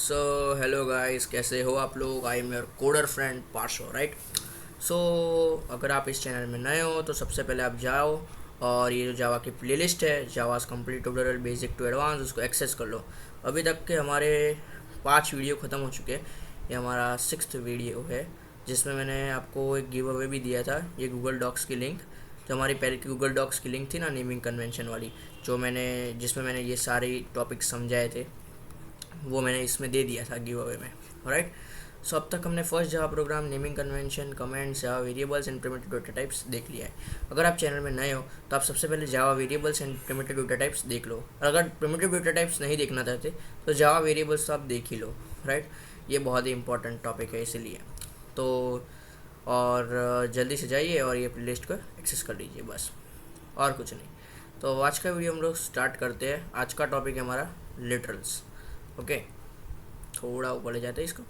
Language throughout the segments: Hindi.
सो हेलो गाइस, कैसे हो आप लोग। I am your coder friend Parsho, right. So अगर आप इस चैनल में नए हो तो सबसे पहले आप जाओ और ये जो जावा की प्लेलिस्ट है, Java's complete tutorial basic to advance, उसको एक्सेस कर लो। अभी तक के हमारे 5 वीडियो ख़त्म हो चुके हैं। ये हमारा 6th वीडियो है जिसमें मैंने आपको एक गिव अवे भी दिया था। ये गूगल डॉक्स की लिंक, जो हमारी पहले की गूगल डॉक्स की लिंक थी ना, नेमिंग कन्वेंशन वाली, जिसमें मैंने ये सारे टॉपिक्स समझाए थे, वो मैंने इसमें दे दिया था गिव अवे में, राइट। सो अब तक हमने first Java program, naming convention, comments, Java variables and primitive data types देख लिया है। अगर आप चैनल में नए हो तो आप सबसे पहले Java variables and primitive data types देख लो, और अगर प्रिमिटिव डेटा टाइप्स नहीं देखना चाहते तो जावा वेरिएबल्स तो आप देख ही लो, राइट। ये बहुत ही इंपॉर्टेंट टॉपिक है इसीलिए। तो और जल्दी से जाइए और ये प्लेलिस्ट को एक्सेस कर लीजिए, बस और कुछ नहीं। तो आज का वीडियो हम लोग स्टार्ट करते हैं। आज का टॉपिक है हमारा लिटरल्स। ओके, थोड़ा ऊपर ले जाते हैं इसको।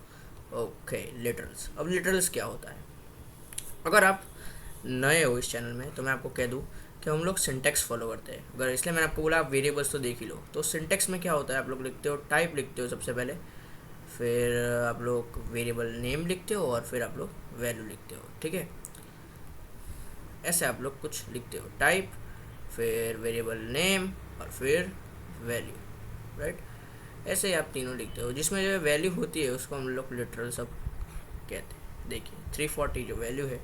Okay, literals. अब लिटरल्स क्या होता है? अगर आप नए हो इस चैनल में तो मैं आपको कह दूं कि हम लोग सिंटेक्स फॉलो करते हैं। अगर इसलिए मैंने आपको बोला आप वेरिएबल्स तो देख ही लो। तो सिंटेक्स में क्या होता है, आप लोग लिखते हो टाइप, लिखते हो सबसे पहले, फिर आप लोग वेरिएबल नेम लिखते हो, और फिर आप लोग वैल्यू लिखते हो, ठीक है। ऐसे आप लोग कुछ लिखते हो, टाइप, फिर वेरिएबल नेम, और फिर वैल्यू, राइट। ऐसे ही आप तीनों लिखते हो। जिसमें जो वैल्यू होती है उसको हम लोग लिटरल सब कहते हैं। देखिए 340 जो वैल्यू है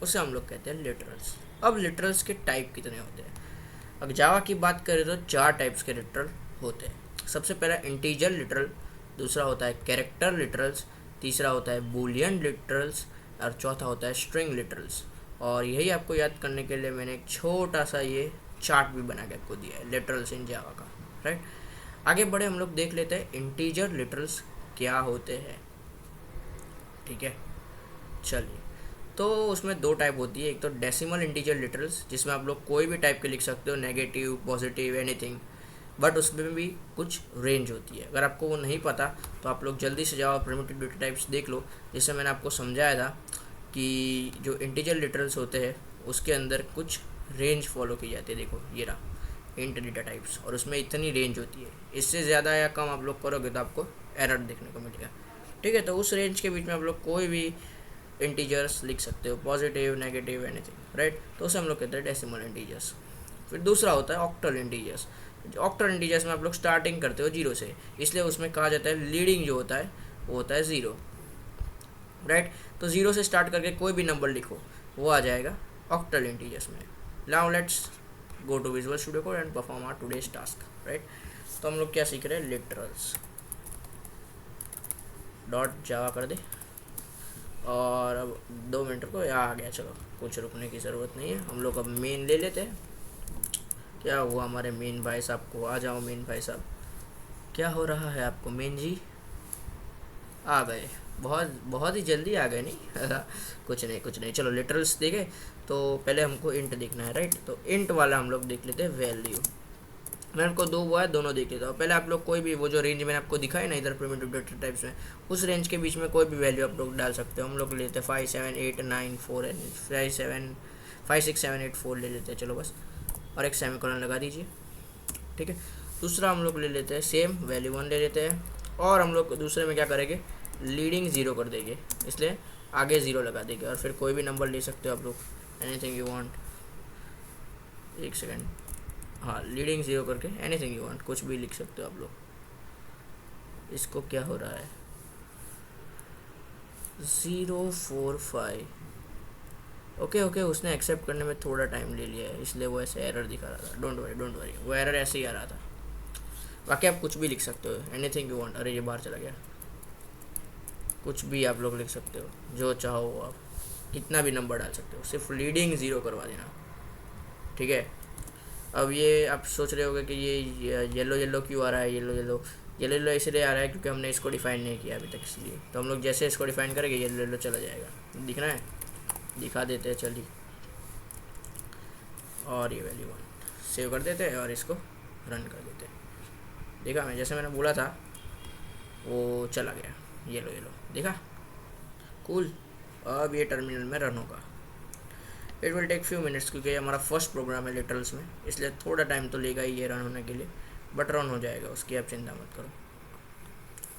उसे हम लोग कहते हैं लिटरल्स। अब लिटरल्स के टाइप कितने होते हैं? अगर जावा की बात करें तो 4 टाइप्स के लिटरल होते हैं। सबसे पहला इंटीजर लिटरल, दूसरा होता है कैरेक्टर लिटरल्स, तीसरा होता है बूलियन लिटरल्स, और चौथा होता है स्ट्रिंग लिटरल्स। और यही आपको याद करने के लिए मैंने एक छोटा सा ये चार्ट भी बना के आपको दिया है लिटरल्स इन जावा का, राइट। आगे बढ़े, हम लोग देख लेते हैं इंटीजर लिटरल्स क्या होते हैं, ठीक है। चलिए, तो उसमें 2 टाइप होती है। एक तो डेसिमल इंटीजर लिटरल्स, जिसमें आप लोग कोई भी टाइप के लिख सकते हो, नेगेटिव, पॉजिटिव, एनीथिंग, बट उसमें भी कुछ रेंज होती है। अगर आपको वो नहीं पता तो आप लोग जल्दी से जाओ प्रिमिटिव डेटा टाइप्स देख लो, जिससे मैंने आपको समझाया था कि जो इंटीजर लिटरल्स होते हैं उसके अंदर कुछ रेंज फॉलो की जाती है। देखो ये रहा इंट डेटा टाइप्स, और उसमें इतनी रेंज होती है। इससे ज़्यादा या कम आप लोग करोगे तो आपको एरर देखने को मिलेगा, ठीक है। तो उस रेंज के बीच में आप लोग कोई भी इंटीजर्स लिख सकते हो, पॉजिटिव, नेगेटिव, एनीथिंग, राइट। तो उसे हम लोग कहते हैं डेसिमल इंटीजर्स। फिर दूसरा होता है ऑक्टल इंटीजर्स। ऑक्टल इंटीजर्स में आप लोग स्टार्टिंग करते हो 0 से, इसलिए उसमें कहा जाता है लीडिंग जो होता है वो होता है 0, राइट। तो 0 से स्टार्ट करके कोई भी नंबर लिखो वो आ जाएगा ऑक्टल इंटीजर्स में। Now let's go to Visual Studio Code and perform our today's task, right. तो हम लोग क्या सीख रहे हैं, लिटरल्स। डॉट जावा कर दे, और अब 2 मिनट को यहाँ आ गया। चलो, कुछ रुकने की ज़रूरत नहीं है। हम लोग अब मेन ले लेते हैं। क्या हुआ हमारे मेन भाई साहब को? आ जाओ मेन भाई साहब, क्या हो रहा है आपको? मेन जी आ गए, बहुत बहुत ही जल्दी आ गए, नहीं? कुछ नहीं कुछ नहीं। चलो लिटरल्स देखे तो पहले हमको इंट देखना है, राइट। तो इंट वाला हम लोग देख लेते हैं वैल्यू। मैंने आपको 2 हुआ है, दोनों देख लेता हूँ। पहले आप लोग कोई भी वो जो रेंज मैंने आपको दिखाई ना इधर प्रिमिटिव डेटा टाइप्स में, उस रेंज के बीच में कोई भी वैल्यू आप लोग डाल सकते हो। हम लोग लेते हैं 5 7 8 9 4 5 6 7 8 4 ले लेते हैं, चलो बस, और एक सेमीकोलन लगा दीजिए, ठीक है। दूसरा हम लोग ले लेते हैं सेम वैल्यू 1 ले लेते हैं, और हम लोग दूसरे में क्या करेंगे, लीडिंग 0 कर देंगे, इसलिए आगे 0 लगा देंगे। और फिर कोई भी नंबर ले सकते हो आप लोग, एनीथिंग यू वांट। एक सेकेंड, हाँ, लीडिंग 0 करके एनीथिंग यू वांट, कुछ भी लिख सकते हो आप लोग। इसको क्या हो रहा है, 045। ओके ओके, उसने एक्सेप्ट करने में थोड़ा टाइम ले लिया है, इसलिए वो ऐसे एरर दिखा रहा था। डोंट वरी, वो एरर ऐसे ही आ रहा था। बाकी आप कुछ भी लिख सकते हो, एनीथिंग यू वांट। अरे ये बाहर चला गया। कुछ भी आप लोग लिख सकते हो, जो चाहो वो आप कितना भी नंबर डाल सकते हो, सिर्फ लीडिंग 0 करवा देना, ठीक है। अब ये आप सोच रहे होगे कि ये येलो येलो क्यों आ रहा है, येलो येलो येलो येलो इसलिए आ रहा है क्योंकि हमने इसको डिफाइन नहीं किया अभी तक, इसलिए। तो हम लोग जैसे इसको डिफाइन करेंगे येलो येलो चला जाएगा। दिखना है, दिखा देते हैं, चलिए। और ये वैल्यू 1 सेव कर देते हैं और इसको रन कर देते हैं। देखा, मैं जैसे मैंने बोला था वो चला गया, येलो येलो, देखा, कूल। अब ये टर्मिनल में रन होगा। It will take few minutes, क्योंकि ये हमारा फर्स्ट प्रोग्राम है लिटरल्स में, इसलिए थोड़ा टाइम तो लेगा ही ये रन होने के लिए, बट रन हो जाएगा, उसकी आप चिंता मत करो।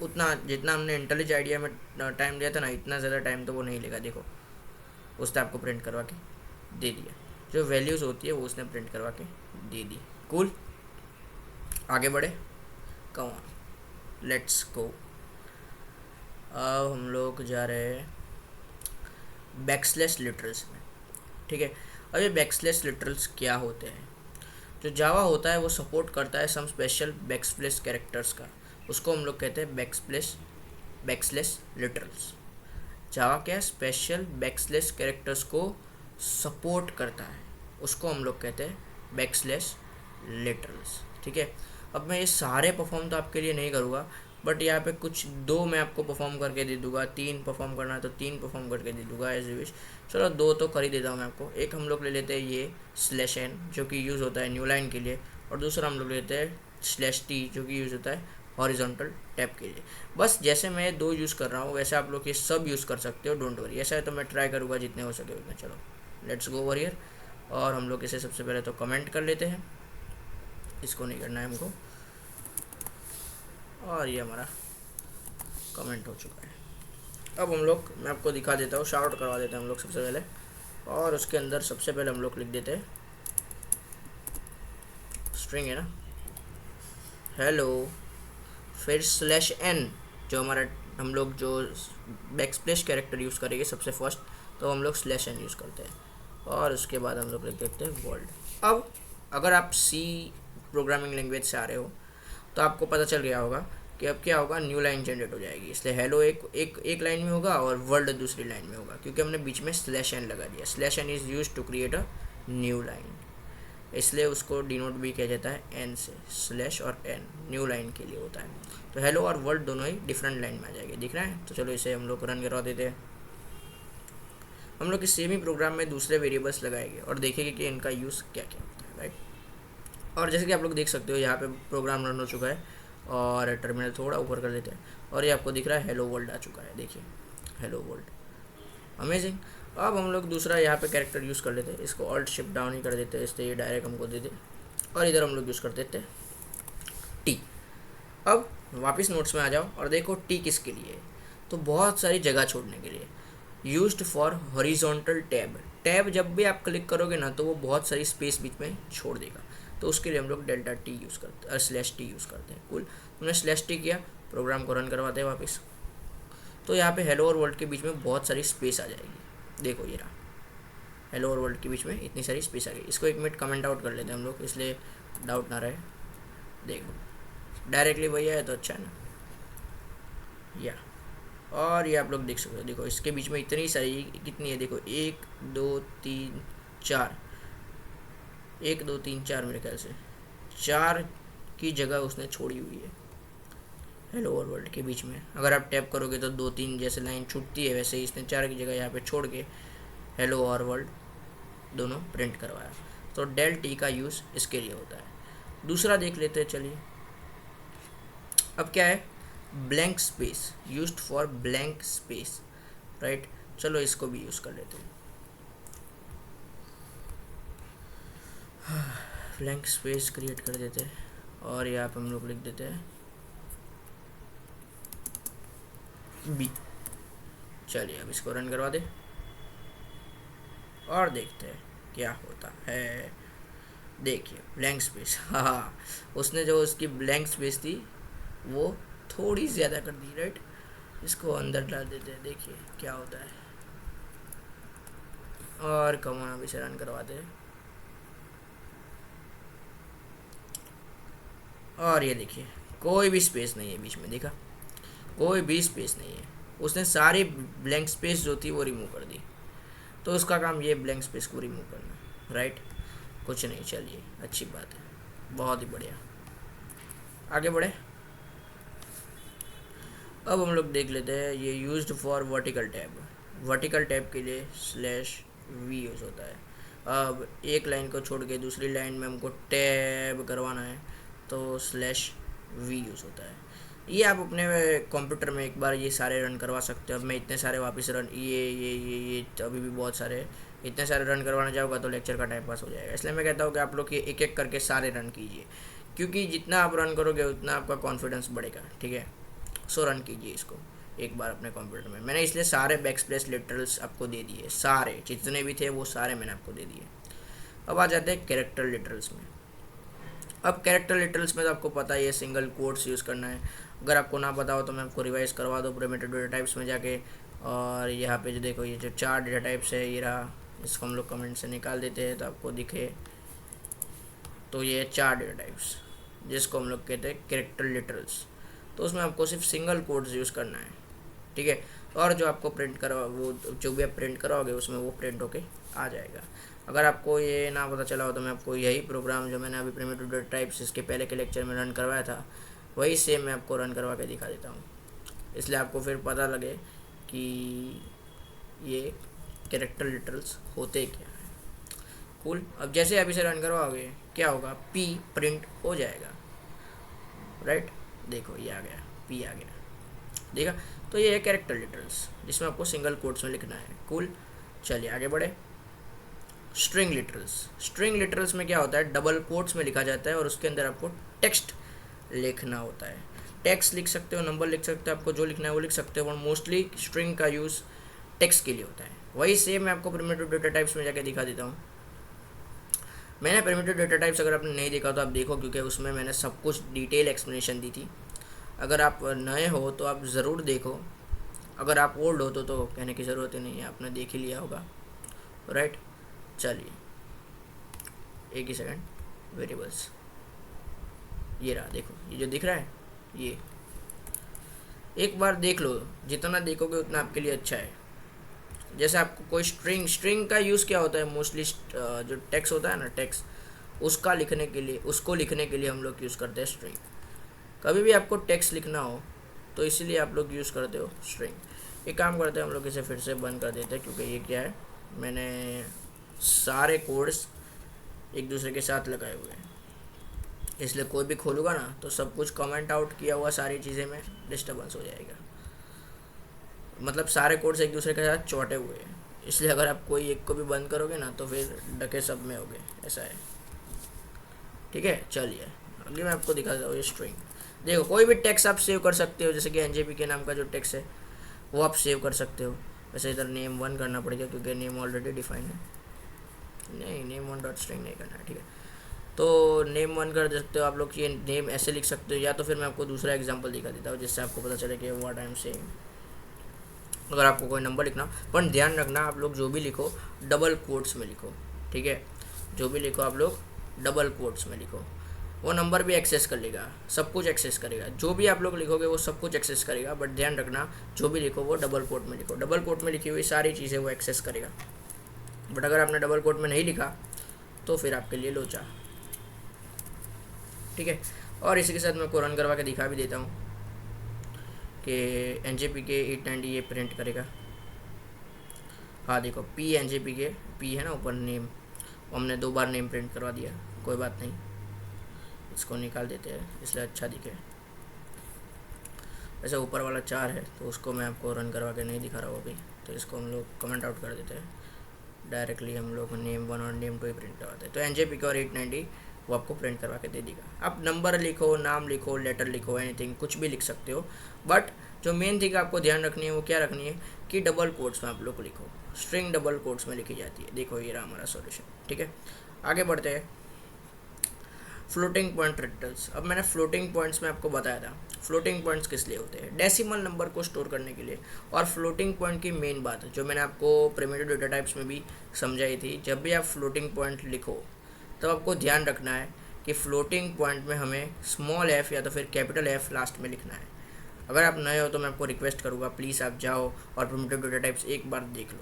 उतना जितना हमने इंटेलिज आइडिया में टाइम दिया था ना, इतना ज़्यादा टाइम तो वो नहीं लेगा। देखो उसने आपको प्रिंट करवा के दे दिया, जो वैल्यूज़ होती है वो उसने प्रिंट करवा के दे दी। कूल, आगे बढ़े, कम ऑन, लेट्स गो। अब हम लोग जा रहे हैं बैकस्लैश लिटरल्स में, ठीक है। अब ये बैकस्लैश लिटरल्स क्या होते हैं? जो जावा होता है वो सपोर्ट करता है सम स्पेशल बैकस्लैश कैरेक्टर्स का, उसको हम लोग कहते हैं बैकस्लैश लिटरल्स। जावा क्या स्पेशल बैकस्लैश कैरेक्टर्स को सपोर्ट करता है, उसको हम लोग कहते हैं बैकस्लैश लिटरल्स, ठीक है। अब मैं ये सारे परफॉर्म तो आपके लिए नहीं करूँगा, बट यहाँ पे कुछ 2 मैं आपको परफॉर्म करके दे दूँगा, 3 परफॉर्म करना है तो 3 परफॉर्म करके दे दूँगा एज यू विश। चलो 2 तो कर ही देता हूँ मैं आपको। एक हम लोग ले लेते हैं ये /n जो कि यूज़ होता है न्यू लाइन के लिए, और दूसरा हम लोग लेते हैं /t जो कि यूज़ होता है हॉरिजॉन्टल टैब के लिए। बस जैसे मैं 2 यूज़ कर रहा हूँ वैसे आप लोग ये सब यूज़ कर सकते हो, डोंट वरी। ऐसा है तो मैं ट्राई करूँगा जितने हो सके उतने। चलो लेट्स गो ओवर हियर, और हम लोग इसे सबसे पहले तो कमेंट कर लेते हैं, इसको नहीं करना है हमको, और ये हमारा कमेंट हो चुका है। अब हम लोग, मैं आपको दिखा देता हूँ, शाउट करवा देते हैं हम लोग सबसे पहले, और उसके अंदर सबसे पहले हम लोग लिख देते हैं, स्ट्रिंग है ना, हेलो, फिर /n जो हमारा हम लोग जो बैकस्लैश कैरेक्टर यूज़ करेंगे सबसे फर्स्ट, तो हम लोग /n यूज़ करते हैं, और उसके बाद हम लोग लिख देते हैं वर्ल्ड। अब अगर आप सी प्रोग्रामिंग लैंग्वेज से आ रहे हो तो आपको पता चल गया होगा कि अब क्या होगा, न्यू लाइन जनरेट हो जाएगी। इसलिए हेलो एक लाइन में होगा और वर्ल्ड दूसरी लाइन में होगा, क्योंकि हमने बीच में /n लगा दिया। /n is use to create a new line, इसलिए उसको डिनोट भी किया जाता है n से, स्लैश और n न्यू लाइन के लिए होता है। तो हेलो और वर्ल्ड दोनों ही डिफरेंट लाइन में आ जाएंगे, दिख रहा है। तो चलो इसे हम लोग रन करवा देते हैं। हम लोग इस सेम ही प्रोग्राम में दूसरे वेरिएबल्स लगाएंगे और देखेंगे कि इनका यूज़ क्या क्या होता है, राइट। और जैसे कि आप लोग देख सकते हो यहाँ पे प्रोग्राम रन हो चुका है, और टर्मिनल थोड़ा ऊपर कर देते हैं, और ये आपको दिख रहा है हेलो वर्ल्ड आ चुका है, देखिए हेलो वर्ल्ड, अमेजिंग। अब हम लोग दूसरा यहाँ पे कैरेक्टर यूज़ कर लेते हैं, इसको ऑल्ट शिफ्ट डाउन ही कर देते हैं, इसलिए ये डायरेक्ट हमको दे दे, और इधर हम लोग यूज़ कर देते हैं टी। अब वापस नोट्स में आ जाओ और देखो टी किसके लिए है, तो बहुत सारी जगह छोड़ने के लिए, used for horizontal tab. Tab जब भी आप क्लिक करोगे ना तो वो बहुत सारी स्पेस बीच में छोड़ देगा, तो उसके लिए हम लोग /t यूज़ करते हैं, /t यूज़ करते हैं। कूल, हमने /t किया, प्रोग्राम को रन करवाते हैं वापस, तो यहाँ पे हेलो और वर्ल्ड के बीच में बहुत सारी स्पेस आ जाएगी। देखो ये रहा, हेलो और वर्ल्ड के बीच में इतनी सारी स्पेस आ गई। इसको 1 मिनट कमेंट आउट कर लेते हैं हम लोग, इसलिए डाउट ना रहे। देखो डायरेक्टली वही है तो अच्छा है ना, या और ये आप लोग देख सकते हो, देखो इसके बीच में इतनी सारी, कितनी है देखो, 1 2 3 4, 1 2 3 4, मेरे ख्याल से 4 की जगह उसने छोड़ी हुई है हेलो और वर्ल्ड के बीच में। अगर आप टैप करोगे तो 2 3 जैसे लाइन छूटती है, वैसे ही इसने 4 की जगह यहाँ पे छोड़ के हेलो और वर्ल्ड दोनों प्रिंट करवाया। तो /t का यूज़ इसके लिए होता है। दूसरा देख लेते हैं, चलिए। अब क्या है, blank space, used for blank space, right. चलो इसको भी यूज़ कर लेते हैं। ब्लैंक स्पेस क्रिएट कर देते हैं, और यहाँ पे हम लोग लिख देते हैं बी। चलिए अब इसको रन करवा दे और देखते हैं क्या होता है। देखिए ब्लैंक स्पेस, हाँ उसने जो उसकी ब्लैंक स्पेस थी वो थोड़ी ज़्यादा कर दी, राइट। इसको अंदर डाल देते हैं, देखिए क्या होता है, और कमान अभी से रन करवाते हैं, और ये देखिए कोई भी स्पेस नहीं है बीच में, देखा कोई भी स्पेस नहीं है। उसने सारी ब्लैंक स्पेस जो थी वो रिमूव कर दी, तो उसका काम ये ब्लैंक स्पेस को रिमूव करना, राइट। कुछ नहीं, चलिए अच्छी बात है, बहुत ही बढ़िया। आगे बढ़े, अब हम लोग देख लेते हैं, ये used for vertical tab. Vertical tab के लिए /v यूज़ होता है। अब एक लाइन को छोड़ के दूसरी लाइन में हमको टैब करवाना है तो /v यूज़ होता है। ये आप अपने कंप्यूटर में एक बार ये सारे रन करवा सकते हो। अब मैं इतने सारे वापस रन, ये अभी भी बहुत सारे, इतने सारे रन करवाना चाहूँगा तो लेक्चर का टाइम पास हो जाएगा। इसलिए मैं कहता हूँ कि आप लोग ये एक एक करके सारे रन कीजिए, क्योंकि जितना आप रन करोगे उतना आपका कॉन्फिडेंस बढ़ेगा, ठीक है। सो रन कीजिए इसको एक बार अपने कंप्यूटर में। मैंने इसलिए सारे बैकस्पेस लिटरल्स आपको दे दिए, सारे जितने भी थे वो सारे मैंने आपको दे दिए। अब आ जाते हैं कैरेक्टर लिटरल्स में। अब कैरेक्टर लिटरल्स में तो आपको पता ही है सिंगल कोट्स यूज़ करना है। अगर आपको ना पता हो तो मैं आपको रिवाइज करवा दूँ प्रिमिटिव डेटा टाइप्स में जाके। और यहाँ पे जो देखो ये जो 4 डेटा टाइप्स है ये रहा, इसको हम लोग कमेंट से निकाल देते हैं तो आपको दिखे। तो ये 4 डेटा टाइप्स जिसको हम लोग कहते हैं कैरेक्टर लिटरल्स। तो उसमें आपको सिर्फ सिंगल कोड्स यूज़ करना है, ठीक है। और जो आपको प्रिंट करवा वो जो भी आप प्रिंट कराओगे उसमें वो प्रिंट होके आ जाएगा। अगर आपको ये ना पता चला हो तो मैं आपको यही प्रोग्राम जो मैंने अभी प्रिमिटिव डेटा टाइप्स इसके पहले के लेक्चर में रन करवाया था वही सेम मैं आपको रन करवा के दिखा देता हूँ, इसलिए आपको फिर पता लगे कि ये कैरेक्टर लिटरल्स होते क्या है। कूल। अब जैसे आप इसे रन करवाओगे क्या होगा, पी प्रिंट हो जाएगा, राइट। देखो ये आ गया, पी आ गया, देखा। तो ये है कैरेक्टर लिटरल्स जिसमें आपको सिंगल कोट्स में लिखना है। कूल। चलिए आगे बढ़े। String literals. स्ट्रिंग लिटरल्स में क्या होता है, डबल कोट्स में लिखा जाता है और उसके अंदर आपको टेक्स्ट लिखना होता है। टेक्स्ट लिख सकते हो, नंबर लिख सकते हो, आपको जो लिखना है वो लिख सकते हो, और मोस्टली स्ट्रिंग का यूज़ टेक्स्ट के लिए होता है। वही सेम मैं आपको प्रिमिटिव डेटा टाइप्स में जाके दिखा देता हूँ। मैंने प्रिमिटिव डेटा टाइप्स अगर आपने नहीं देखा तो आप देखो, क्योंकि उसमें मैंने सब कुछ डिटेल एक्सप्लेनेशन दी थी। अगर आप नए हो तो आप ज़रूर देखो, अगर आप ओल्ड हो तो कहने की ज़रूरत ही नहीं है, आपने देख ही लिया होगा, राइट। चलिए एक ही सेकंड, वेरिएबल्स ये रहा, देखो ये जो दिख रहा है ये एक बार देख लो, जितना देखोगे उतना आपके लिए अच्छा है। जैसे आपको कोई स्ट्रिंग का यूज़ क्या होता है, मोस्टली जो टेक्स्ट होता है ना, टेक्स्ट उसका लिखने के लिए, उसको लिखने के लिए हम लोग यूज़ करते हैं स्ट्रिंग। कभी भी आपको टेक्स्ट लिखना हो तो इसीलिए आप लोग यूज़ करते हो स्ट्रिंग। एक काम करते हैं हम लोग इसे फिर से बंद कर देते हैं, क्योंकि ये क्या है, मैंने सारे कोड्स एक दूसरे के साथ लगाए हुए हैं, इसलिए कोई भी खोलूँगा ना तो सब कुछ कमेंट आउट किया हुआ सारी चीज़ें में डिस्टर्बेंस हो जाएगा। मतलब सारे कोड्स एक दूसरे के साथ चौटे हुए हैं, इसलिए अगर आप कोई एक को भी बंद करोगे ना तो फिर डके सब में होगे, ऐसा है, ठीक है। चलिए आगे मैं आपको दिखाता हूँ ये स्ट्रिंग। देखो कोई भी टेक्स्ट आप सेव कर सकते हो, जैसे कि एनजेपी के नाम का जो टेक्स्ट है वो आप सेव कर सकते हो। वैसे इधर नेम 1 करना पड़ेगा क्योंकि नेम ऑलरेडी डिफाइन है, नहीं नेम 1 डॉट स्ट्रिंग नहीं करना है, ठीक है। तो नेम 1 कर सकते हो आप लोग, ये नेम ऐसे लिख सकते हो, या तो फिर मैं आपको दूसरा एग्जांपल दिखा देता हूँ जिससे आपको पता चले कि व्हाट आई एम सेइंग। अगर आपको कोई नंबर लिखना, पर ध्यान रखना आप लोग जो भी लिखो डबल कोट्स में लिखो, ठीक है। जो भी लिखो आप लोग डबल कोट्स में लिखो, वो नंबर भी एक्सेस कर लेगा, सब कुछ एक्सेस करेगा। जो भी आप लोग लिखोगे वो सब कुछ एक्सेस करेगा, बट ध्यान रखना जो भी लिखो वो डबल कोट में लिखो। डबल कोट में लिखी हुई सारी चीज़ें वो एक्सेस करेगा, बट अगर आपने डबल कोट में नहीं लिखा तो फिर आपके लिए लोचा, ठीक है। और इसी के साथ मैं आपको रन करवा के दिखा भी देता हूँ कि एनजेपी के 890 ये प्रिंट करेगा। हाँ देखो पी एनजेपी के पी है ना ऊपर नेम, हमने 2 बार नेम प्रिंट करवा दिया, कोई बात नहीं, इसको निकाल देते हैं इसलिए अच्छा दिखे। वैसे ऊपर वाला 4 है तो उसको मैं आपको रन करवा के नहीं दिखा रहा हूँ अभी, तो इसको हम लोग कमेंट आउट कर देते हैं। डायरेक्टली हम लोग नेम 1 और नेम 2 ही प्रिंट करवाते हैं। तो एनजेपी का और 890 वो आपको प्रिंट करवा के दे देगा। आप नंबर लिखो, नाम लिखो, लेटर लिखो, एनीथिंग कुछ भी लिख सकते हो, बट जो मेन थिंग आपको ध्यान रखनी है वो क्या रखनी है कि डबल कोट्स में आप लोग लिखो। स्ट्रिंग डबल कोट्स में लिखी जाती है। देखो ये रहा हमारा सॉल्यूशन, ठीक है। आगे बढ़ते हैं। Floating point literals. अब मैंने फ्लोटिंग पॉइंट्स में आपको बताया था, फ्लोटिंग पॉइंट्स किस लिए होते हैं, डेसिमल नंबर को स्टोर करने के लिए। और फ्लोटिंग पॉइंट की मेन बात जो मैंने आपको प्रिमिटिव डेटा टाइप्स में भी समझाई थी, जब भी आप फ्लोटिंग पॉइंट लिखो तब आपको ध्यान रखना है कि फ्लोटिंग पॉइंट में हमें स्मॉल एफ या तो फिर कैपिटल एफ लास्ट में लिखना है। अगर आप नए हो तो मैं आपको रिक्वेस्ट करूँगा प्लीज़ आप जाओ और प्रिमिटिव डेटा टाइप्स एक बार देख लो,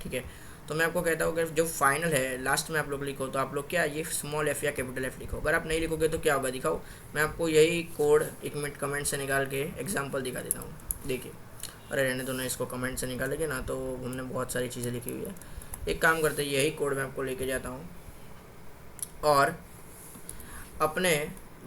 ठीक है। तो मैं आपको कहता हूँ कि जो फाइनल है लास्ट में आप लोग लिखो तो आप लोग क्या ये स्मॉल एफ या कैपिटल एफ लिखो। अगर आप नहीं लिखोगे तो क्या होगा दिखाओ, मैं आपको यही कोड 1 मिनट कमेंट से निकाल के एग्जांपल दिखा देता हूँ। देखिए, अरे रहने दो ना, इसको कमेंट से निकालेंगे ना तो हमने बहुत सारी चीज़ें लिखी हुई है। एक काम करते हैं, यही कोड मैं आपको लेके जाता हूँ और अपने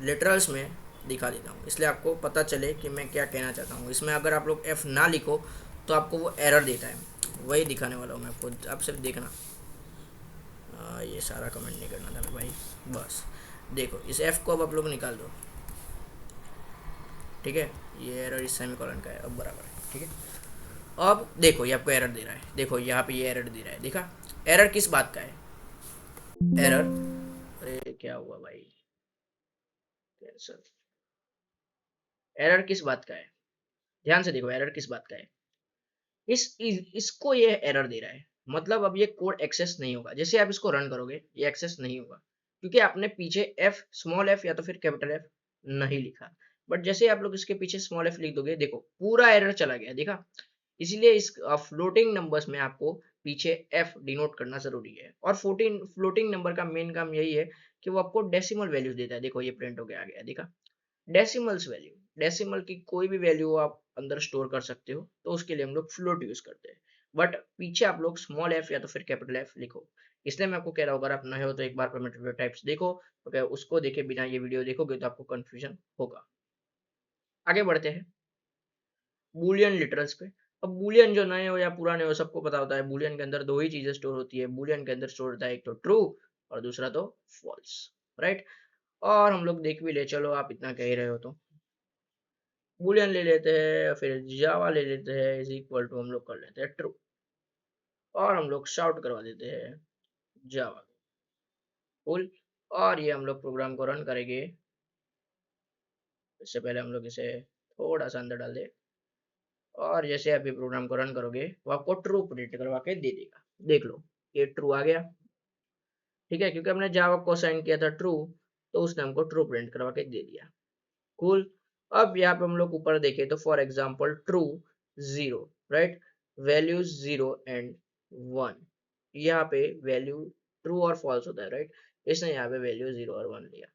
लिटरल्स में दिखा देता हूँ, इसलिए आपको पता चले कि मैं क्या कहना चाहता हूँ। इसमें अगर आप लोग एफ़ ना लिखो तो आपको वो एरर देता है, वही दिखाने वाला हूँ मैं आपको, आप सिर्फ देखना। ये सारा कमेंट नहीं करना था मैं भाई, बस देखो इस एफ़ को अब आप लोग निकाल दो। ठीक है, ये एरर इस सेमीकोलन का है, अब बराबर है। ठीक है, अब देखो ये आपको एरर दे रहा है, देखो यहाँ पे ये एरर दे रहा है, देखा एरर किस बात का है, एरर, अरे क्या हुआ भाई, कैंसर, एरर किस बात का है, ध्यान से देखो एरर किस बात का है, इसको ये एरर दे रहा है, मतलब अब ये कोड एक्सेस नहीं होगा, जैसे आप इसको रन करोगे ये एक्सेस नहीं होगा, क्योंकि आपने पीछे एफ, स्मॉल एफ या तो फिर कैपिटल एफ नहीं लिखा, बट जैसे आप लोग इसके पीछे स्मॉल एफ लिख दोगे, देखो पूरा एरर चला गया, देखा, इसीलिए इस फ्लोटिंग नंबर्स में आपको पीछे एफ डिनोट करना जरूरी है, और 14 फ्लोटिंग नंबर का मेन काम यही है कि वो आपको डेसिमल वैल्यूज देता है, देखो ये प्रिंट हो गया, आ गया, देखा, डेसिमल्स वैल्यू, डेसिमल की कोई भी वैल्यू आप अंदर स्टोर कर सकते हो, तो उसके लिए हम लोग फ्लोट यूज करते हैं, बट पीछे आप लोग स्मॉल एफ या तो फिर कैपिटल एफ लिखो, इसलिए मैं आपको कह रहा हूँ अगर आप नए हो तो एक बार परमिटेड टाइप्स देखो, अगर उसको देखे बिना ये वीडियो देखोगे तो आपको कंफ्यूजन होगा। आगे बढ़ते हैं बुलियन लिटरल्स पे। अब बुलियन जो नए हो या पुराने हो सबको पता होता है, बुलियन के अंदर दो ही चीजें स्टोर होती है, बुलियन के अंदर स्टोर होता है एक तो ट्रू और दूसरा तो फॉल्स, राइट, और हम लोग देख भी ले, चलो आप इतना कह ही रहे हो तो बुलियन ले लेते हैं, फिर जावा ले लेते हैं, इज इक्वल टू हम लोग कर लेते हैं ट्रू, और हम लोग शाउट करवा देते हैं जावा फुल, और ये हम लोग प्रोग्राम को रन करेंगे, इससे पहले हम लोग इसे थोड़ा सा अंदर डाल दे, और जैसे आप ये प्रोग्राम को रन करोगे वो आपको ट्रू प्रिंट करवा के दे देगा, देख लो ये ट्रू आ गया, ठीक है, क्योंकि हमने जावा को असाइन किया था ट्रू, तो उसने हमको ट्रू प्रिंट करवा के दे दिया, कूल। अब यहाँ पे हम लोग ऊपर देखें तो for example true, zero, right, values zero and one, यहाँ पे वैल्यू ट्रू और फॉल्स होता है, राइट, इसने यहाँ पे वैल्यू जीरो और वन लिया,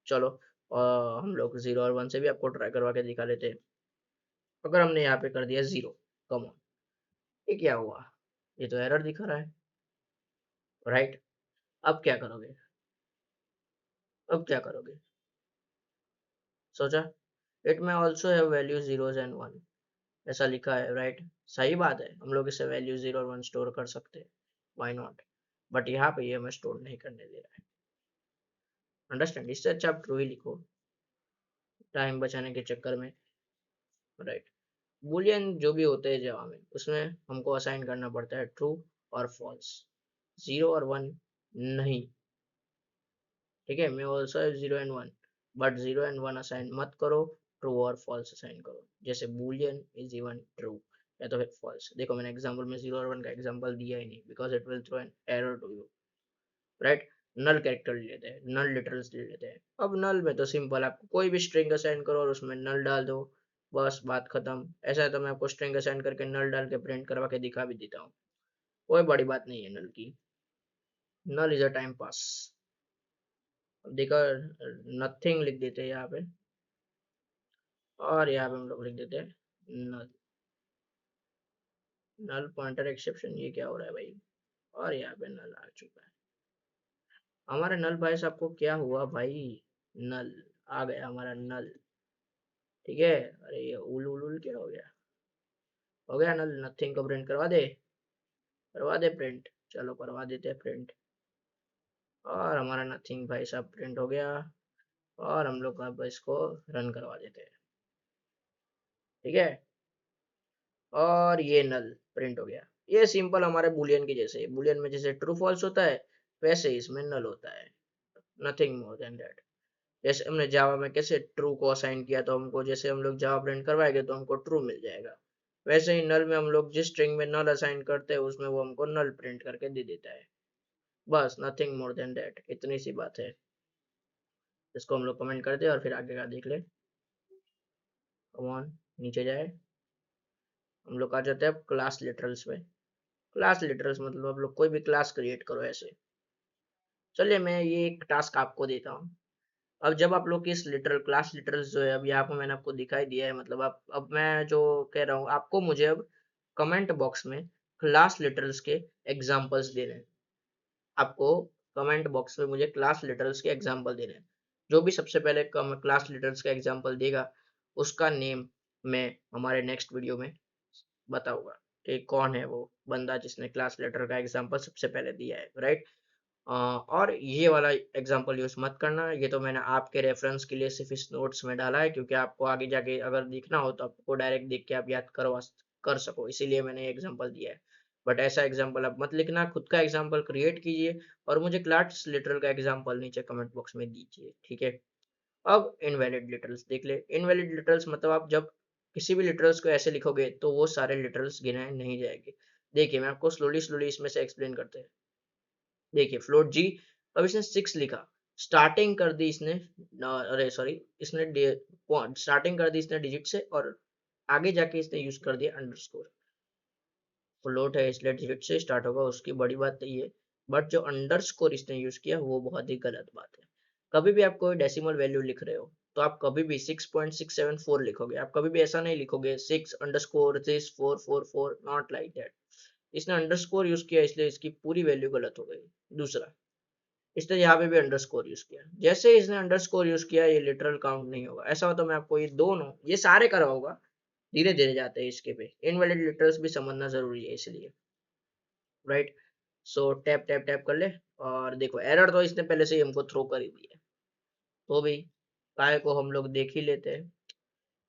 चलो हम लोग जीरो और वन से भी आपको ट्राई करवा के दिखा लेते हैं, अगर हमने यहाँ पे कर दिया जीरो, कम ऑन, ये क्या हुआ, ये तो एरर दिखा रहा है, राइट, अब क्या करोगे, अब क्या करोगे, सोचा, इट में also have value zeros and one, ऐसा लिखा है, राइट, सही बात है, हम लोग इसे वैल्यू जीरो और वन स्टोर कर सकते हैं, व्हाई नॉट, बट यहाँ पे ये हमें स्टोर नहीं करने दे रहा है, अंडरस्टैंड, इससे अच्छा आप ट्रू ही लिखो टाइम बचाने के चक्कर में, राइट, बुलियन जो भी होते हैं जावा में उसमें हमको असाइन करना पड़ता है ट्रू और फॉल्स, जीरो और वन नहीं, ठीक है, मैं also zero and one, but zero and one assign मत करो, ट्रू और फॉल्स असाइन करो, जैसे बूलियन इज इवन ट्रू या तो फिर फॉल्स, देखो मैंने एग्जांपल में जीरो और वन का एग्जांपल दिया ही नहीं, because it will throw an error to you, right, null character ले लेते हैं, नल लिटरल्स ले लेते हैं, अब नल में तो सिंपल, आपको कोई भी स्ट्रिंग असाइन करो और उसमें नल डाल दो, बस बात खत्म, ऐसा है तो मैं आपको स्ट्रिंग असाइन करके नल डाल के प्रिंट करवा के दिखा भी देता हूँ, कोई बड़ी बात नहीं है नल की, नल इज अ टाइम पास, अब देखो नथिंग लिख देते हैं यहाँ पे, और यहाँ पे हम लोग लिख देते हैं नल, नल पॉइंटर एक्सेप्शन, ये क्या हो रहा है भाई, और यहाँ पे नल आ चुका है, हमारे नल भाई साहब को क्या हुआ भाई, नल आ गया हमारा नल, ठीक है, अरे ये उल उल उल क्या हो गया नल, नथिंग को प्रिंट करवा दे प्रिंट, चलो करवा देते हैं प्रिंट, और हमारा नथिंग भाई साहब प्रिंट हो गया, और हम लोग अब इसको रन करवा देते हैं, ठीक है, और ये नल प्रिंट हो गया, ये सिंपल हमारे बुलियन के जैसे, बुलियन में जैसे ट्रू फॉल्स होता है वैसे ही इसमें नल होता है, नथिंग मोर देन दैट, जैसे हमने जावा में कैसे ट्रू को असाइन किया तो हमको, जैसे हम लोग जावा प्रिंट करवाएंगे तो हमको ट्रू मिल जाएगा, वैसे ही नल में हम लोग जिस स्ट्रिंग में नल असाइन करते हैं उसमें वो हमको नल प्रिंट करके दे देता है, बस नथिंग मोर देन दैट, इतनी सी बात है, इसको हम लोग कमेंट कर दे और फिर आगे का देख ले, कम ऑन, नीचे जाए, हम लोग आ जाते हैं क्लास लिटरल्स में, क्लास लिटरल्स मतलब आप लोग कोई भी क्लास क्रिएट करो ऐसे, चलिए मैं ये एक टास्क आपको देता हूँ, अब जब आप लोग इस लिटरल क्लास लिटरल्स जो है अब यहाँ पे मैंने आपको दिखाई दिया है, मतलब आप, अब मैं जो कह रहा हूँ आपको, मुझे अब कमेंट बॉक्स में क्लास लिटरल्स के एग्जांपल्स देने हैं, आपको कमेंट बॉक्स में मुझे क्लास लिटरल्स के एग्जांपल देने हैं, जो भी सबसे पहले क्लास लिटरल्स का एग्जांपल देगा उसका नेम मैं हमारे नेक्स्ट वीडियो में बताऊंगा कि कौन है वो बंदा जिसने क्लास लेटर का एग्जांपल सबसे पहले दिया है, राइट, और ये वाला एग्जांपल यूज मत करना, ये तो मैंने आपके रेफरेंस के लिए सिर्फ इस नोट्स में डाला है, क्योंकि आपको आगे जाके अगर दिखना हो तो आपको डायरेक्ट देख के आप याद करवा कर सको, इसीलिए मैंने ये एग्जांपल दिया है। बट ऐसा एग्जांपल आप मत लिखना, खुद का एग्जांपल क्रिएट कीजिए और मुझे क्लास लिटरल का एग्जांपल नीचे कमेंट बॉक्स में दीजिए, ठीक है। अब इनवैलिड लिटरल्स देख ले। इनवैलिड लिटरल्स मतलब आप जब किसी भी लिटरल्स को ऐसे लिखोगे तो वो सारे लिटरल्स गिनाए नहीं जाएंगे। देखिए मैं आपको स्लोली स्लोली इसमें से एक्सप्लेन करते हैं। देखिए फ्लोट जी, अब इसने 6 लिखा, स्टार्टिंग कर दी इसने, अरे सॉरी, इसने स्टार्टिंग कर दी इसने डिजिट से और आगे जाके इसने यूज कर दिया अंडरस्कोर। फ्लोट है इसलिए डिजिट से स्टार्ट होगा, उसकी बड़ी बात नहीं है, बट जो अंडरस्कोर इसने यूज किया वो बहुत ही गलत बात है। कभी भी आप कोई डेसिमल वैल्यू लिख रहे हो तो आप कभी भी 6.674 लिखोगे, आप कभी भी ऐसा नहीं लिखोगे 6 underscore this 444, not like that. इसने अंडरस्कोर यूज किया इसलिए इसकी पूरी वैल्यू गलत हो गई। दूसरा, इसने यहाँ पे भी अंडरस्कोर यूज किया, जैसे इसने अंडरस्कोर यूज किया ये लिटरल काउंट नहीं होगा। ऐसा हो तो मैं आपको ये दोनों ये सारे करवाऊंगा, धीरे धीरे जाते हैं इसके पे। इनवैलिड लिटरल्स भी समझना जरूरी है इसलिए, राइट। सो टैप टैप टैप कर ले, और देखो एरर तो इसने पहले से ही हमको थ्रो कर ही दिया है, तो भी काय को हम लोग देख ही लेते हैं।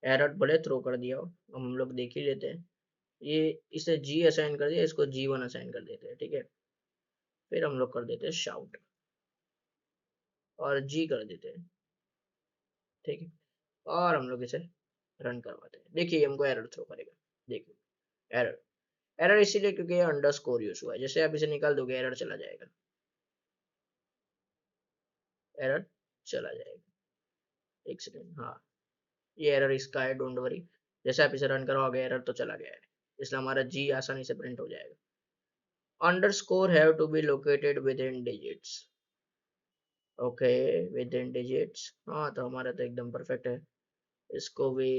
एरर भले थ्रो कर दिया हो, हम लोग देख ही लेते हैं। ये इसे जी असाइन कर दिया, इसको G1 असाइन कर देते हैं, ठीक है। फिर हम लोग कर देते हैं शाउट और जी कर देते हैं, ठीक है। और हम लोग इसे रन करवाते हैं। देखिए हमको एरर थ्रो करेगा, देखिए एरर। एरर इसीलिए क्योंकि ये अंडरस्कोर यूज हुआ है, जैसे आप इसे निकाल दोगे एरर चला जाएगा, एरर चला जाएगा। एक सेकेंड, हाँ ये एरर इसका है, डोंट वरी। जैसे आप इसे रन करवाओगे एरर तो चला गया है, इसलिए हमारा जी आसानी से प्रिंट हो जाएगा। Underscore have to be located within digits, okay, within digits. हाँ तो हमारा तो एकदम परफेक्ट है, इसको भी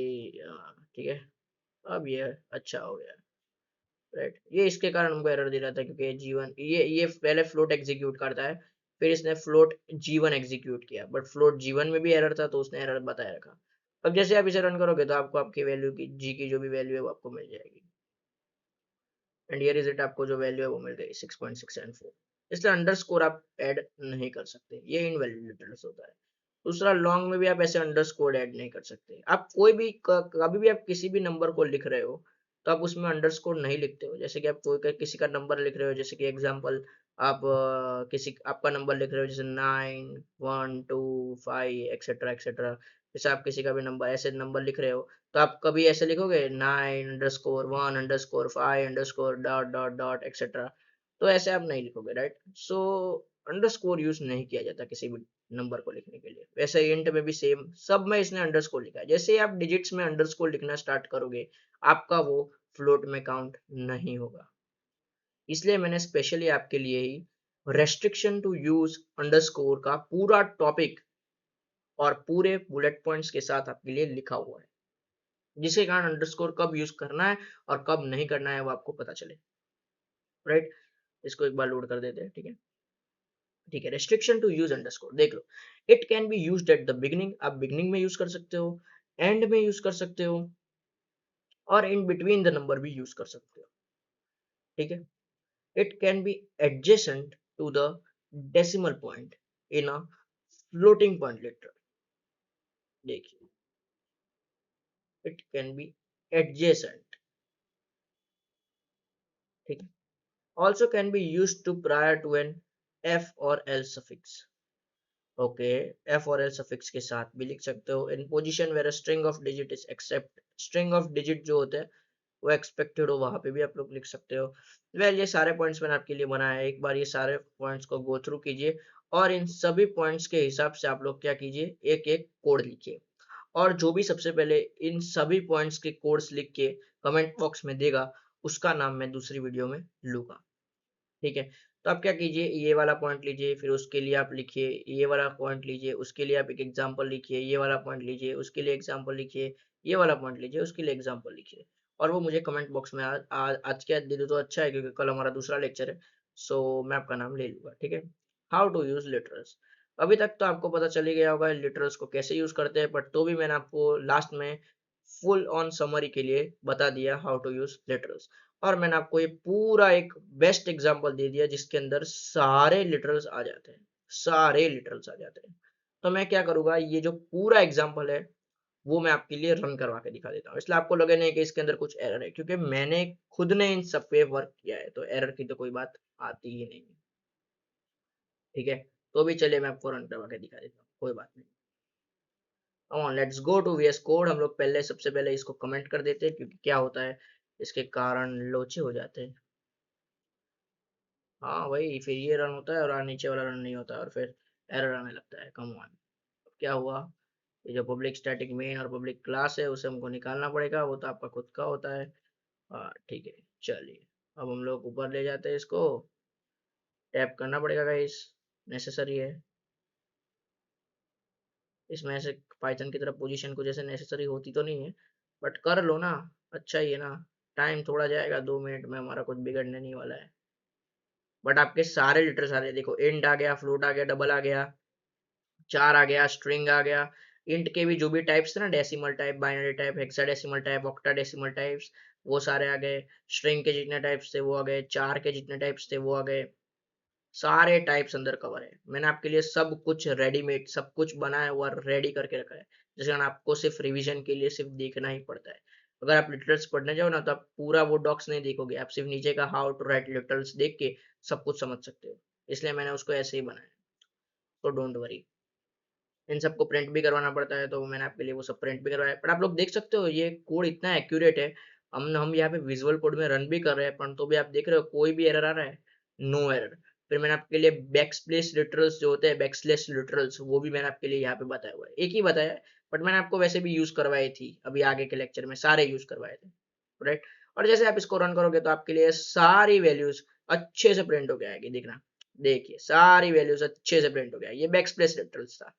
ठीक है। अब ये अच्छा हो गया, राइट। ये इसके कारण हमको एरर दे रहा था क्योंकि G1 ये पहले फ्लोट एग्जीक्यूट करता है, फिर इसने फ्लोट G1 एग्जीक्यूट किया, बट फ्लोट G1 में भी एरर था तो उसने एरर बताया रखा। अब जैसे आप इसे रन करोगे तो आपको आपकी वैल्यू की जी की जो भी वैल्यू है वो आपको मिल जाएगी, एंड ये रिजल्ट आपको जो वैल्यू है वो मिल गई 6.674। इसलिए अंडरस्कोर आप ऐड नहीं कर सकते, ये इनवैलिड लिटरल्स होता है। दूसरा, लॉन्ग में भी आप ऐसे अंडरस्कोर ऐड नहीं कर सकते। आप कोई भी कभी भी आप किसी भी नंबर को लिख रहे हो तो आप उसमें अंडरस्कोर नहीं लिखते हो। जैसे कि आप कोई किसी का नंबर लिख रहे हो, जैसे कि एग्जांपल आप किसी आपका नंबर लिख रहे हो जैसे 9 1 2 5 एक्सेट्रा एक्सेट्रा, जैसे आप किसी का भी नंबर ऐसे नंबर लिख रहे हो तो आप कभी ऐसे लिखोगे 9 _1 _ एक्सेट्रा, तो ऐसे आप नहीं लिखोगे, राइट। सो अंडरस्कोर यूज नहीं किया जाता किसी भी नंबर को लिखने के लिए। वैसे इंट में भी सेम, सब में इसने अंडरस्कोर लिखा है। जैसे ही आप डिजिट्स में अंडरस्कोर लिखना स्टार्ट करोगे आपका वो फ्लोट में काउंट नहीं होगा। इसलिए मैंने स्पेशली आपके लिए ही रेस्ट्रिक्शन टू यूज अंडरस्कोर का पूरा टॉपिक और पूरे बुलेट पॉइंट्स के साथ आपके लिए लिखा हुआ है, जिसके कारण अंडरस्कोर कब यूज करना है और कब नहीं करना है वो आपको पता चले, राइट। इसको एक बार लोड कर देते हैं, ठीक है। ठीक है, रेस्ट्रिक्शन टू यूज अंडरस्कोर देख लो। It can be used at the beginning, आप बिगिनिंग में यूज कर सकते हो, एंड में यूज कर सकते हो, और इन बिटवीन द नंबर भी यूज कर सकते हो, ठीक है। It can be adjacent to the decimal point in a floating point letter, देखिए इट कैन बी एडजेसेंट, ठीक है। Also can be use to prior to an F और एल सफिक्स, ओके। एफ और एल सफिक्स के साथ भी लिख सकते हो। In position where string of digit is accept, string of digit जो होते हैं वो एक्सपेक्टेड हो, वहां पे भी आप लोग लिख सकते हो। वेल ये सारे पॉइंट्स मैंने आपके लिए बनाया है, एक बार ये सारे पॉइंट्स को गो थ्रू कीजिए और इन सभी पॉइंट्स के हिसाब से आप लोग क्या कीजिए, एक एक कोड लिखिए, और जो भी सबसे पहले इन सभी पॉइंट्स के कोड्स लिख के कमेंट बॉक्स में देगा उसका नाम मैं दूसरी वीडियो में लूंगा, ठीक है। तो आप क्या कीजिए, ये वाला पॉइंट लीजिए, फिर उसके लिए आप लिखिए, ये वाला पॉइंट लीजिए, उसके लिए आप एक एग्जांपल लिखिए, ये वाला पॉइंट लीजिए, उसके लिए एग्जांपल लिखिए, ये वाला पॉइंट लीजिए, उसके लिए एग्जांपल लिखिए, और वो मुझे कमेंट बॉक्स में आज के दे दो तो अच्छा है, क्योंकि कल हमारा दूसरा लेक्चर है। सो मैं आपका नाम ले लूंगा, ठीक है। हाउ टू यूज लिटरल्स, अभी तक तो आपको पता चल ही गया होगा लिटरल्स को कैसे यूज करते हैं, बट तो भी मैंने आपको लास्ट में फुल ऑन समरी के लिए बता दिया हाउ टू यूज लिटरल्स, और मैंने आपको ये पूरा एक बेस्ट एग्जांपल दे दिया जिसके अंदर सारे लिटरल्स आ जाते हैं, सारे लिटरल्स आ जाते हैं। तो मैं क्या करूंगा, ये जो पूरा एग्जांपल है वो मैं आपके लिए रन करवा के दिखा देता हूँ, इसलिए आपको लगे नहीं कि इसके अंदर कुछ एरर है, क्योंकि मैंने खुद ने इन सब पे वर्क किया है, तो एरर की तो कोई बात आती ही नहीं है। ठीक है, तो भी चलिए मैं आपको रन करवा के दिखा देता हूँ, कोई बात नहीं। On let's go to VS code. हम लोग पहले सबसे पहले इसको कमेंट कर देते हैं, क्योंकि क्या होता है इसके कारण लोचे हो जाते हैं। हाँ वही, फिर ये रन होता है और नीचे वाला रन नहीं होता है और फिर एरर आने लगता है। कम ऑन, क्या हुआ, ये जो पब्लिक स्टैटिक मेन और पब्लिक क्लास है उसे हमको निकालना पड़ेगा, वो तो आपका खुद का होता है। हाँ ठीक है, चलिए अब हम लोग ऊपर ले जाते हैं इसको, टैप करना पड़ेगा गाइस, नेसेसरी है। इसमें ऐसे पाइथन की तरफ पोजीशन कुछ ऐसे नेसेसरी होती तो नहीं है, बट कर लो ना, अच्छा ही है ना। टाइम थोड़ा जाएगा, 2 मिनट में हमारा कुछ बिगड़ने नहीं वाला है। बट आपके सारे लिटर सारे देखो, इंट आ गया, फ्लोट आ गया, डबल आ गया, चार आ गया, स्ट्रिंग आ गया, इंट के भी जो भी टाइप्स थे ना, decimal type, binary type, hexadecimal type, octadecimal types, वो सारे आ गए। स्ट्रिंग के जितने टाइप्स थे वो आ गए, चार के जितने टाइप्स थे वो आ गए, सारे टाइप्स अंदर कवर है। मैंने आपके लिए सब कुछ रेडीमेड, सब कुछ बनाया हुआ रेडी करके रखा है, जिसके कारण आपको सिर्फ रिवीजन के लिए सिर्फ देखना ही पड़ता है। अगर आप लिटरल्स पढ़ने जाओ ना, तो आप पूरा वो डॉक्स नहीं देखोगे, आप सिर्फ नीचे का हाउ टू राइट लिटरल्स देख के सब कुछ समझ सकते हो, इसलिए मैंने उसको ऐसे ही बनाया। तो डोंट वरी, इन सबको प्रिंट भी करवाना पड़ता है, तो मैंने आपके लिए वो सब प्रिंट भी करवाया। पर आप लोग देख सकते हो ये कोड इतना एक्यूरेट है, हम यहाँ पे विजुअल कोड में रन भी कर रहे हैं, पर तो भी आप देख रहे हो कोई भी एरर आ रहा है, नो एरर। फिर मैंने आपके लिए बैकस्पेस लिटरल्स जो होते हैं, बैकस्लैश लिटरल्स, वो भी मैंने आपके लिए यहाँ पे बताया हुआ है, एक ही बताया है, बट मैंने आपको वैसे भी यूज करवाई थी, अभी आगे के लेक्चर में सारे यूज करवाए थे, राइट। और जैसे आप इसको रन करोगे तो आपके लिए सारी वैल्यूज अच्छे से प्रिंट होके आएगी, देखना, देखिए सारी वैल्यूज अच्छे से प्रिंट हो गया, ये बैकस्पेस लिटरल्स था,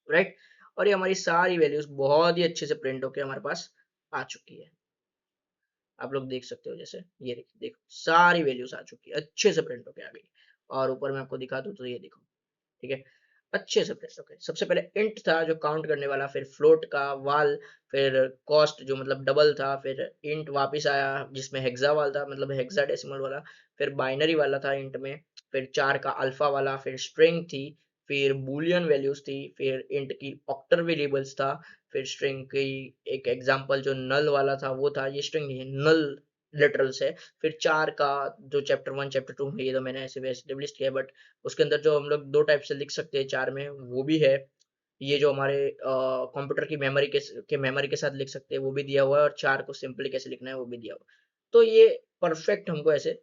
राइट। और ये हमारी सारी वैल्यूज बहुत ही अच्छे से प्रिंट होके हमारे पास आ चुकी है, आप लोग देख सकते हो। जैसे ये देखो, देखो सारी वैल्यूज आ चुकी है, अच्छे से प्रिंट होके आ गई। और ऊपर मैं आपको दिखा दूं तो ये देखो, ठीक है, अच्छे से प्रिंट होके। सबसे पहले इंट था जो काउंट करने वाला, फिर फ्लोट का वाल, फिर कॉस्ट जो मतलब डबल था, फिर इंट वापस आया जिसमें हेक्सा वाला था, मतलब हेक्सा डेसिमल वाला, फिर बाइनरी वाला था इंट में, फिर चार का अल्फा वाला, फिर स्ट्रिंग थी, फिर बूलियन वैल्यूज थी, फिर इंट की ऑक्टर वेरिएबल्स था, फिर स्ट्रिंग की एक एग्जांपल जो नल वाला था वो था, ये स्ट्रिंग नहीं है, नल लिटरल्स है। फिर चार का जो चैप्टर 1 चैप्टर 2 में, ये तो मैंने ऐसे वैसे लिस्ट किया, बट उसके अंदर जो हम लोग दो टाइप से लिख सकते हैं चार में, वो भी है। ये जो हमारे कंप्यूटर की मेमोरी के मेमोरी के साथ लिख सकते हैं वो भी दिया हुआ है, और चार को सिंपली कैसे लिखना है वो भी दिया हुआ है। तो ये परफेक्ट हमको ऐसे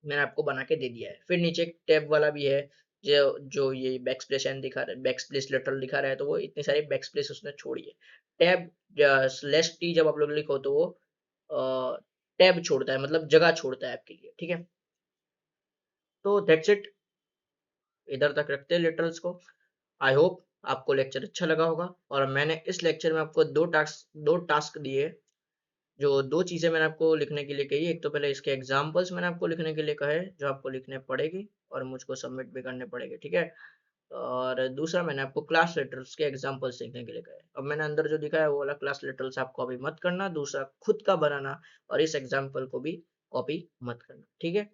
मैंने आपको बना के दे दिया है। फिर नीचे एक टैब वाला भी है, जो जो ये बैकस्प्लेस एन दिखा रहा है, बैकस्प्लेस लेटरल दिखा रहा है, तो वो इतनी सारी बैकस्प्लेस उसने छोड़ी है। टैब स्लैश टी जब आप लोग लिखो तो वो टैब छोड़ता है, मतलब जगह छोड़ता है आपके लिए, ठीक है। तो दैट्स इट, इधर तक रखते हैं लिटरल्स को। आई होप आपको लेक्चर अच्छा लगा होगा, और मैंने इस लेक्चर में आपको दो टास्क दिए, जो दो चीजें मैंने आपको लिखने के लिए कही। एक तो पहले इसके एग्जांपल्स मैंने आपको लिखने के लिए कहे, जो आपको लिखने पड़ेगी और मुझको सबमिट भी करने पड़ेंगे, ठीक है। और दूसरा मैंने आपको क्लास लेटर्स के एग्जांपल्स लिखने के लिए कहे। अब मैंने अंदर जो दिखाया वो वाला क्लास लेटर्स आपको अभी मत करना, दूसरा खुद का बनाना, और इस एग्जांपल को भी कॉपी मत करना, ठीक है।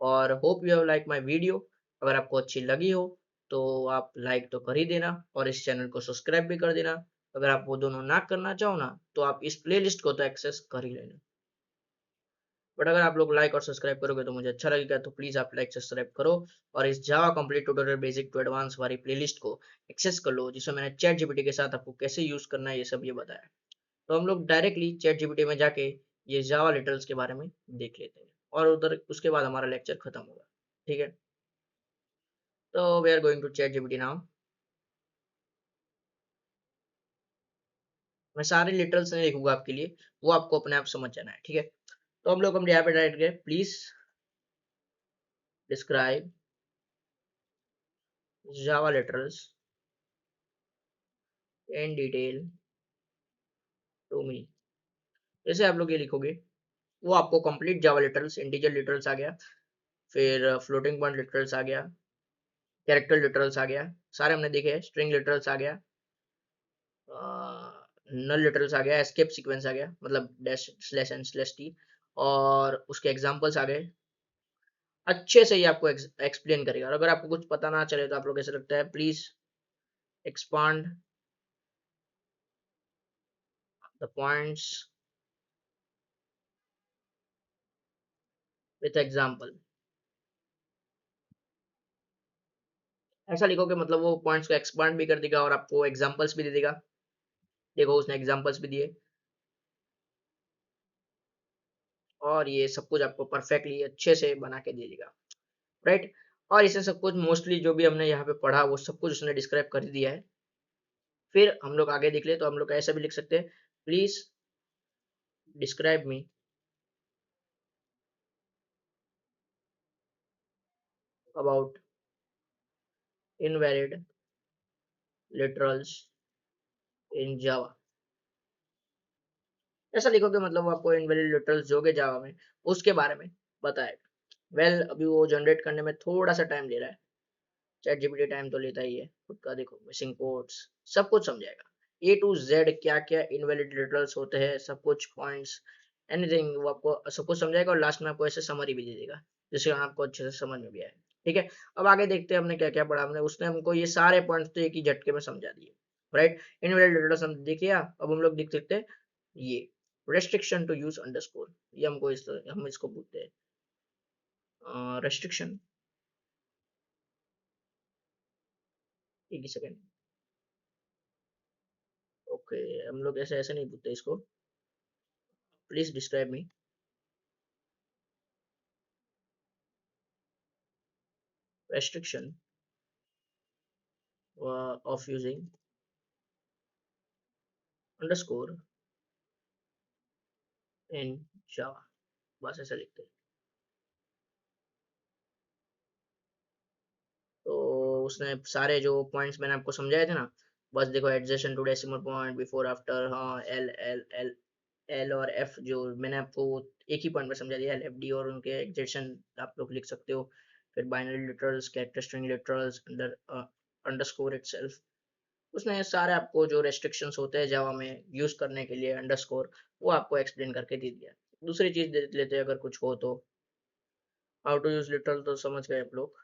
और hope you have like my video. अगर आपको अच्छी लगी हो तो आप लाइक तो कर ही देना, और इस चैनल को सब्सक्राइब भी कर देना। अगर आप वो दोनों ना करना चाहो ना, तो आप इस प्लेलिस्ट को तो एक्सेस कर ही लेना, बट अगर आप लोग लाइक और सब्सक्राइब करोगे तो मुझे अच्छा लगेगा। तो प्लीज आप लाइक सब्सक्राइब करो, और इस Java complete tutorial basic to advance वाली प्लेलिस्ट को एक्सेस कर लो, जिसमें मैंने चैट जीपीटी के साथ आपको कैसे यूज करना है ये सब ये बताया। तो हम लोग डायरेक्टली चैट जीपीटी में जाके ये जावा लिटरल्स के बारे में देख लेते हैं, और उधर उसके बाद हमारा लेक्चर खत्म होगा, ठीक है। तो we are going to Chat GPT now. मैं सारे लिटरल्स नहीं लिखूंगा आपके लिए, वो आपको अपने आप समझ जाना है, ठीक है। तो हम यहाँ पे डायरेक्ट गए, please describe Java literals in detail to me. जैसे आप लोग ये लिखोगे, वो आपको complete Java literals, integer literals आ गया, फिर फ्लोटिंग पॉइंट लिटरल्स आ गया, कैरेक्टर लिटरल्स आ गया, सारे हमने देखे हैं, स्ट्रिंग लिटरल्स आ गया, नल लिटरल्स आ गया, एस्केप सीक्वेंस आ गया, मतलब dash slash N slash T, और उसके एग्जांपल्स आ गए। अच्छे से ही आपको एक्सप्लेन करेगा, और अगर आपको कुछ पता ना चले तो आप लोग कैसे लगता है, please expand the points with example. ऐसा लिखो कि मतलब वो पॉइंट्स को एक्सपांड भी कर देगा और आपको एग्जांपल्स भी दे देगा। देखो उसने एग्जांपल्स भी दिए, और ये सब कुछ आपको परफेक्टली अच्छे से बना के दे देगा, राइट। और इसे सब कुछ मोस्टली जो भी हमने यहाँ पे पढ़ा वो सब कुछ उसने डिस्क्राइब कर दिया है। फिर हम लोग आगे देख ले तो हम लोग ऐसा भी लिख सकते हैं, please describe me about invalid literals in Java. ऐसा लिखो कि मतलब वो आपको इनवैलिड लिटरल्स जो के जावा में उसके बारे में बताएगा। वेल अभी वो जनरेट करने में थोड़ा सा टाइम ले रहा है, चैट जीपीटी टाइम तो लेता ही है खुद का। देखो मिसिंग कोड्स सब कुछ समझाएगा, ए टू जेड क्या क्या इनवैलिड लिटरल्स होते हैं, सब कुछ पॉइंट्स एनीथिंग वो आपको सब कुछ समझाएगा, और लास्ट में आपको ऐसे समरी भी दे देगा जिससे आपको अच्छे से समझ में भी आए। ठीक है, अब आगे देखते हैं हमने क्या क्या पढ़ा। हमने उसने हमको ये सारे पॉइंट्स तो एक ही झटके में समझा दिए, राइट। इनवैलिड लिटरल्स हम देखिए, अब हम लोग देख सकते हैं ये रेस्ट्रिक्शन टू यूज अंडरस्कोर, ये हमको हम इसको बोलते हैं रेस्ट्रिक्शन। एक ही सेकेंड, ओके, हम लोग ऐसे ऐसे नहीं बोलते इसको। Please describe me restriction of using underscore in Java, बस ऐसा लिखते हैं। तो उसने सारे जो पॉइंट्स मैंने आपको समझाए थे ना, बस देखो एडजस्टन two decimal point before after, हाँ एल एल एल एल और एफ जो मैंने आपको एक ही पॉइंट में समझा दिया, एल एफ डी और उनके एडजस्टन आप लोग लिख सकते हो। फिर binary literals, character string literals, underscore itself, उसने सारे आपको जो रेस्ट्रिक्शंस होते हैं जावा में यूज करने के लिए अंडरस्कोर, वो आपको एक्सप्लेन करके दे दिया। दूसरी चीज देख लेते हैं अगर कुछ हो तो, हाउ टू यूज लिटरल तो समझ गए आप लोग।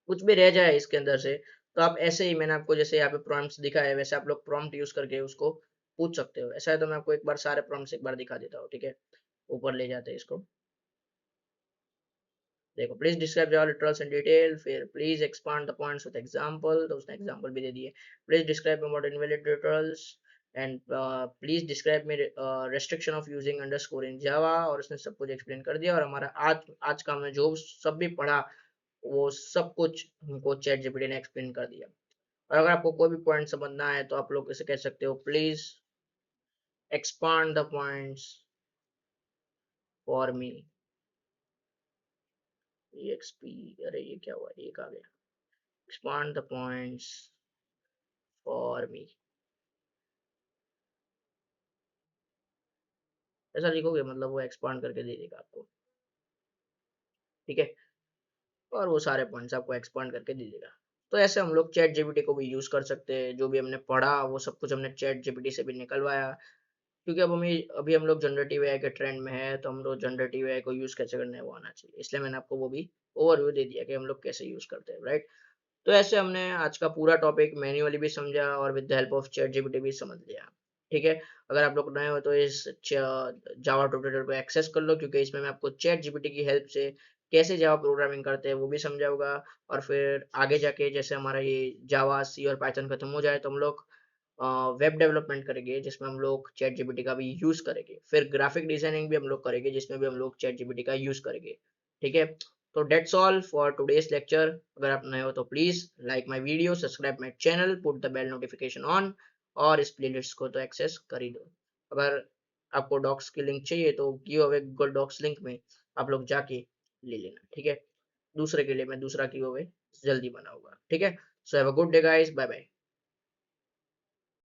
कुछ भी रह जाए इसके अंदर से तो आप ऐसे ही, मैंने आपको जैसे यहाँ पे प्रॉम्प्ट्स दिखा है वैसे आप लोग प्रॉम्प्ट यूज करके उसको पूछ सकते हो। ऐसा है तो मैं आपको एक बार सारे प्रॉम्प्ट्स एक बार दिखा देता हूँ, ठीक है। ऊपर ले जाते हैं इसको, देखो please describe Java literals in detail, फिर please expand the points with example, तो उसने एग्जांपल भी दे दिए। Please describe about invalid literals and please describe me restriction of using underscore in Java, और उसने सब कुछ एक्सप्लेन कर दिया। और हमारा आज का हमने जो सब भी पढ़ा वो सब कुछ हमको चैट जीपीटी ने एक्सप्लेन कर दिया। और अगर आपको कोई भी पॉइंट समझना है तो आप लोग इसे कह सकते हो, please expand the points for me. XP, अरे ये क्या हुआ, एक आ गया, expand the points for me, ऐसा लिखोगे मतलब वो एक्सपांड करके दे देगा आपको, ठीक है। और वो सारे पॉइंट्स आपको एक्सपांड करके दे देगा। तो ऐसे हम लोग चैट जीपीटी को भी यूज कर सकते हैं, जो भी हमने पढ़ा वो सब कुछ हमने चैट जीपीटी से भी निकलवाया। क्योंकि अब हमें अभी हम लोग जनरेटिव एआई के ट्रेंड में है, तो हम लोग जनरेटिव एआई को यूज कैसे करना है वो आना चाहिए, इसलिए मैंने आपको वो भी ओवरव्यू दे दिया कि हम लोग कैसे यूज करते हैं, राइट। तो ऐसे हमने आज का पूरा टॉपिक मैन्युअली भी समझा और with the help of chat GPT भी समझ लिया, ठीक है। अगर आप लोग नए हो तो इस जावा ट्यूटोरियल को एक्सेस कर लो, क्योंकि इसमें मैं आपको चैट जीपीटी की हेल्प से कैसे जावा प्रोग्रामिंग करते हैं वो भी समझाऊंगा। और फिर आगे जाके जैसे हमारा ये जावा सी और पाइथन खत्म हो जाए तो हम लोग वेब डेवलपमेंट करेंगे जिसमें हम लोग चैट जीपीटी का भी यूज करेंगे। फिर ग्राफिक डिजाइनिंग भी हम लोग करेंगे जिसमें भी हम लोग चैट जीपीटी का यूज करेंगे, ठीक है। तो that's all for today's lecture. अगर आप नए हो तो please like my video, subscribe my channel, put the bell notification on, और इस प्लेलिस्ट को तो एक्सेस कर ही दो। अगर आपको डॉक्स की लिंक चाहिए तो give away Google Docs link में आप लोग जाके ले लेना, ठीक है। दूसरे के लिए मैं दूसरा गिव अवे जल्दी बनाऊंगा, ठीक है। So have a good day guys, bye bye.